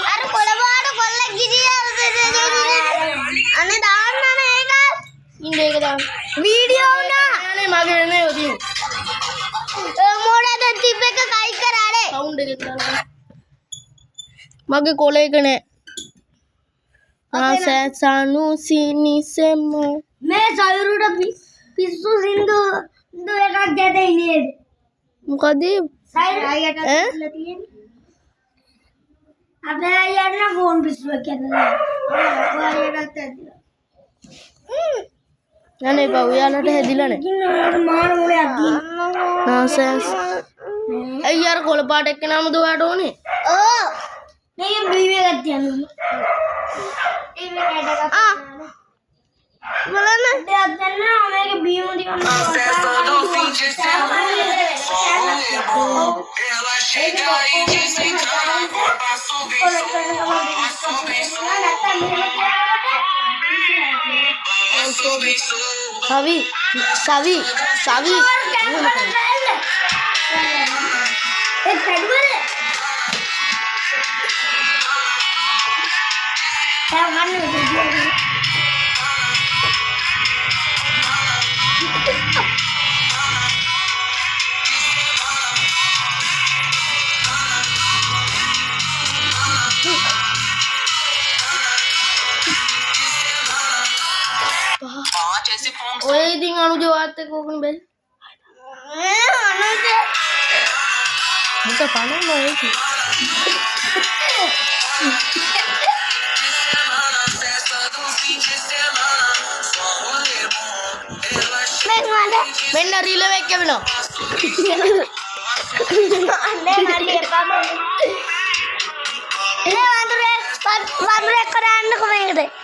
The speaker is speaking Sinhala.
අර කොළපාට කොල්ලෙක් ගිහින් අනේ දාන්න මේක ඉන්න එක දාන්න වීඩියෝ උනා අනේ මගේ නේ ඔතින් මොඩද ටිප් එක කයි කරානේ සවුන්ඩ් එක දාන්න මගේ කොලේක නේ ආසසනු සිනිසෙම මේ සයුරුට පිස්සු සින්දු එකක් ගැටේ නේද මොකද සයුරයට ඉල්ල තියෙන්නේ අපේ යන්න ෆෝන් පිස්සුවක් කියලා ඔයාලටත් ඇදිලා යන්නේ බා ඔයාලට හැදිලා නේ මාන මොලේ අද්දී නාසස් අයියාර කොළ පාට එක්කනම දුවාට ඕනේ ඕ මේ බීවේ එකක් තියන්න බලන්න දෙයක් ගන්න මේක බීම දිගන්න Savi ඔය ඉතින් අනුජ වාත් එක්ක ඕකනේ බැරි අනුජ මුත පණන්න ඒක මෙන්න රිලෙව එක්ක වෙනවා අනේ මල්ලි එපා ඒ වඳුරේ කරන්නකො මේකට